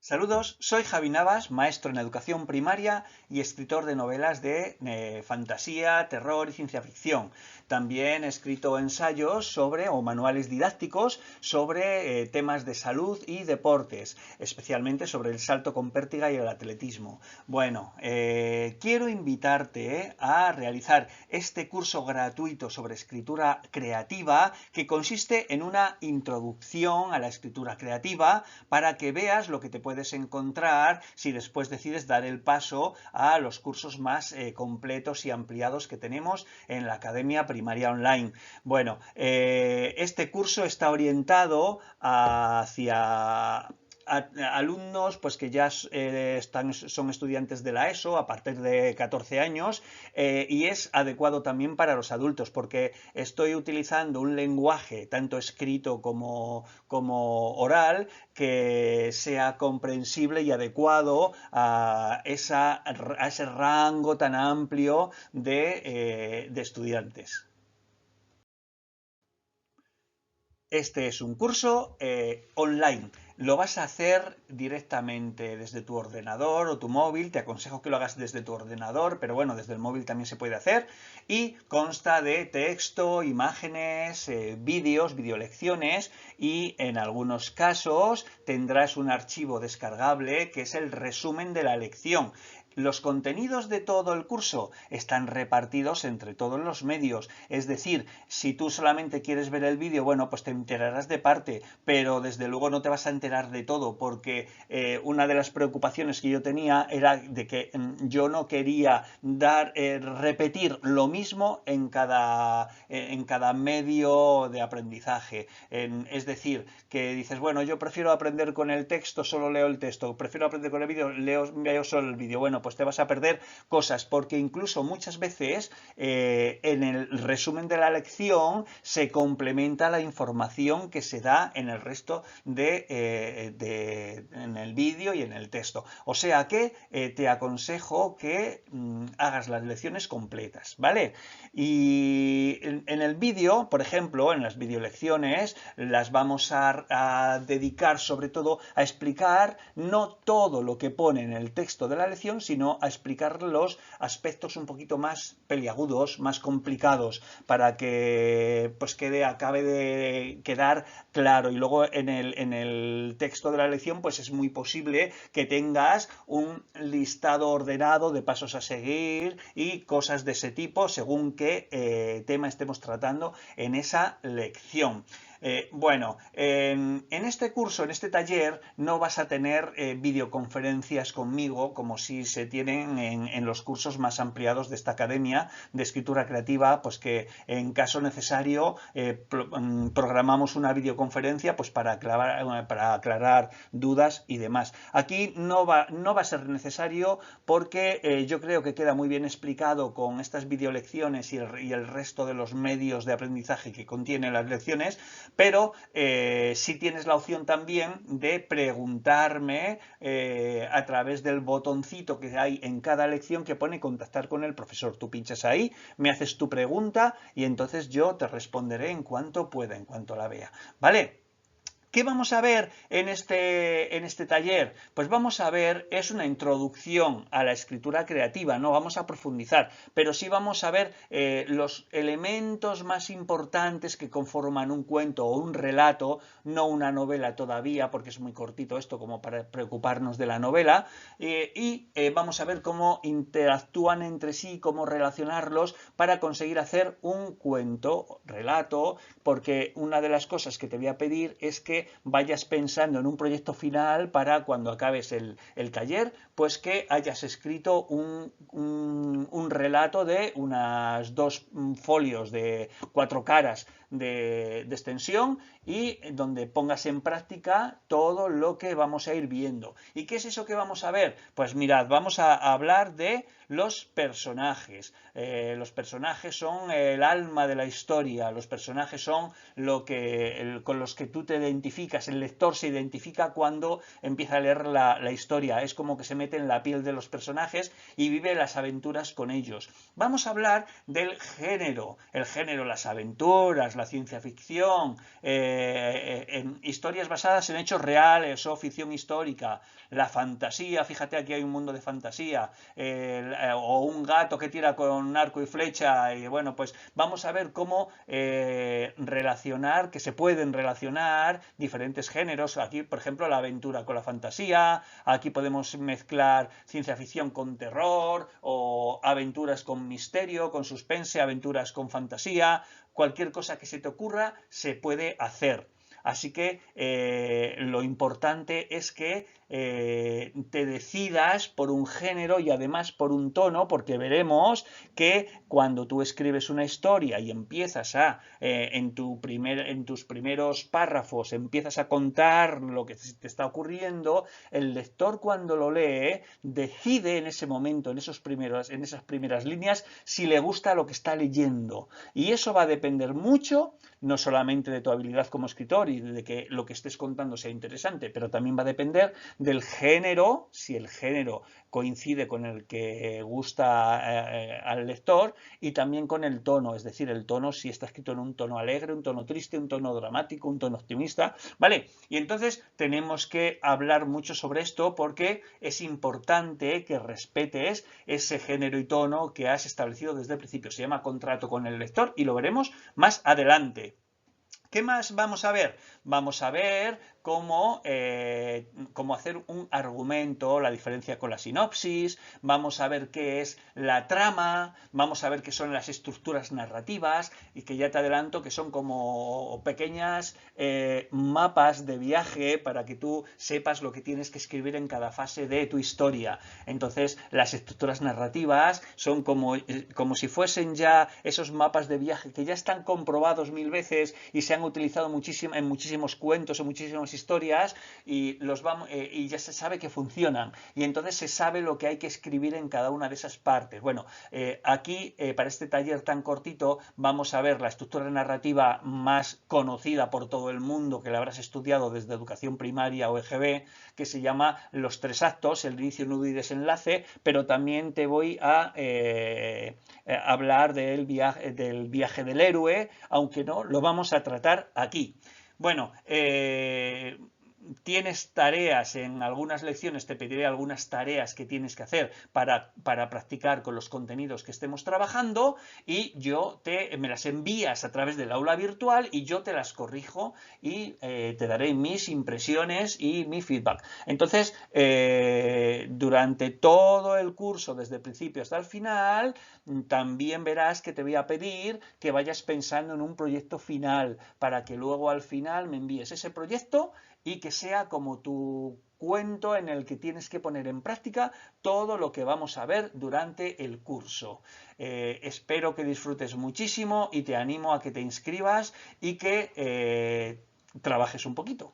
Saludos, soy Javi Navas, maestro en educación primaria y escritor de novelas de fantasía, terror y ciencia ficción. También he escrito ensayos o manuales didácticos sobre temas de salud y deportes, especialmente sobre el salto con pértiga y el atletismo. Bueno, quiero invitarte a realizar este curso gratuito sobre escritura creativa que consiste en una introducción a la escritura creativa para que veas lo que te puedes encontrar si después decides dar el paso a los cursos más completos y ampliados que tenemos en la Academia Primaria Online. Bueno, este curso está orientado hacia alumnos pues que ya son estudiantes de la ESO a partir de 14 años y es adecuado también para los adultos porque estoy utilizando un lenguaje tanto escrito como oral que sea comprensible y adecuado a ese rango tan amplio de estudiantes. Este es un curso online. Lo vas a hacer directamente desde tu ordenador o tu móvil. Te aconsejo que lo hagas desde tu ordenador, pero bueno, desde el móvil también se puede hacer. Y consta de texto, imágenes, vídeos, videolecciones y en algunos casos tendrás un archivo descargable que es el resumen de la lección. Los contenidos de todo el curso están repartidos entre todos los medios, es decir, si tú solamente quieres ver el vídeo, bueno, pues te enterarás de parte, pero desde luego no te vas a enterar de todo, porque una de las preocupaciones que yo tenía era de que yo no quería repetir lo mismo en cada medio de aprendizaje. Es decir, que dices, bueno, yo prefiero aprender con el texto, solo leo el texto, prefiero aprender con el vídeo, veo solo el vídeo. Bueno, pues te vas a perder cosas, porque incluso muchas veces en el resumen de la lección se complementa la información que se da en el resto en el vídeo y en el texto. O sea que te aconsejo que hagas las lecciones completas, ¿vale? Y en el vídeo, por ejemplo, en las videolecciones, las vamos a dedicar sobre todo a explicar no todo lo que pone en el texto de la lección, sino a explicar los aspectos un poquito más peliagudos, más complicados, para que pues acabe de quedar claro. Y luego en el texto de la lección, pues es muy posible que tengas un listado ordenado de pasos a seguir y cosas de ese tipo, según qué tema estemos tratando en esa lección. Bueno, en este curso, en este taller, no vas a tener videoconferencias conmigo como si se tienen en los cursos más ampliados de esta academia de escritura creativa, pues que en caso necesario programamos una videoconferencia pues para aclarar dudas y demás. Aquí no va a ser necesario porque yo creo que queda muy bien explicado con estas videolecciones y el resto de los medios de aprendizaje que contienen las lecciones, pero sí tienes la opción también de preguntarme a través del botoncito que hay en cada lección que pone contactar con el profesor. Tú pinchas ahí, me haces tu pregunta y entonces yo te responderé en cuanto pueda, en cuanto la vea. ¿Vale? ¿Qué vamos a ver en este taller? Pues vamos a ver, es una introducción a la escritura creativa, no vamos a profundizar, pero sí vamos a ver los elementos más importantes que conforman un cuento o un relato, no una novela todavía, porque es muy cortito esto como para preocuparnos de la novela, vamos a ver cómo interactúan entre sí, cómo relacionarlos para conseguir hacer un cuento, relato, porque una de las cosas que te voy a pedir es que vayas pensando en un proyecto final para cuando acabes el taller, pues que hayas escrito un relato de unas 2 folios de 4 caras de extensión y donde pongas en práctica todo lo que vamos a ir viendo. ¿Y qué es eso que vamos a ver? Pues mirad, vamos a hablar de los personajes. Los personajes son el alma de la historia, los personajes son con los que tú te identificas identificas, el lector se identifica cuando empieza a leer la historia, es como que se mete en la piel de los personajes y vive las aventuras con ellos. Vamos a hablar del género, el género, las aventuras, la ciencia ficción, en historias basadas en hechos reales o ficción histórica, la fantasía, fíjate aquí hay un mundo de fantasía, o un gato que tira con arco y flecha, y bueno, pues vamos a ver cómo relacionar, que se pueden relacionar diferentes géneros. Aquí, por ejemplo, la aventura con la fantasía, aquí podemos mezclar ciencia ficción con terror, o aventuras con misterio, con suspense, aventuras con fantasía, cualquier cosa que se te ocurra se puede hacer. Así que lo importante es que te decidas por un género y además por un tono, porque veremos que cuando tú escribes una historia y empiezas a, en tus primeros párrafos, empiezas a contar lo que te está ocurriendo, el lector cuando lo lee decide en ese momento, en esas primeras líneas, si le gusta lo que está leyendo. Y eso va a depender mucho, no solamente de tu habilidad como escritor y de que lo que estés contando sea interesante, pero también va a depender del género, si el género coincide con el que gusta al lector, y también con el tono, es decir, el tono si está escrito en un tono alegre, un tono triste, un tono dramático, un tono optimista, ¿vale? Y entonces tenemos que hablar mucho sobre esto porque es importante que respetes ese género y tono que has establecido desde el principio. Se llama contrato con el lector y lo veremos más adelante. ¿Qué más vamos a ver? Vamos a ver cómo hacer un argumento, la diferencia con la sinopsis, vamos a ver qué es la trama, vamos a ver qué son las estructuras narrativas y que ya te adelanto que son como pequeñas mapas de viaje para que tú sepas lo que tienes que escribir en cada fase de tu historia. Entonces, las estructuras narrativas son como si fuesen ya esos mapas de viaje que ya están comprobados 1000 veces y se han utilizado en muchísimos cuentos, en muchísimas historias y ya se sabe que funcionan y entonces se sabe lo que hay que escribir en cada una de esas partes. Bueno, aquí para este taller tan cortito vamos a ver la estructura narrativa más conocida por todo el mundo, que la habrás estudiado desde educación primaria o EGB, que se llama los 3 actos, el inicio, nudo y desenlace, pero también te voy a hablar del viaje del héroe, aunque no lo vamos a tratar aquí. Bueno, tienes tareas en algunas lecciones, te pediré algunas tareas que tienes que hacer para practicar con los contenidos que estemos trabajando y me las envías a través del aula virtual y yo te las corrijo y te daré mis impresiones y mi feedback. Entonces, durante todo el curso, desde el principio hasta el final, también verás que te voy a pedir que vayas pensando en un proyecto final para que luego al final me envíes ese proyecto y que sea como tu cuento en el que tienes que poner en práctica todo lo que vamos a ver durante el curso. Espero que disfrutes muchísimo y te animo a que te inscribas y que trabajes un poquito.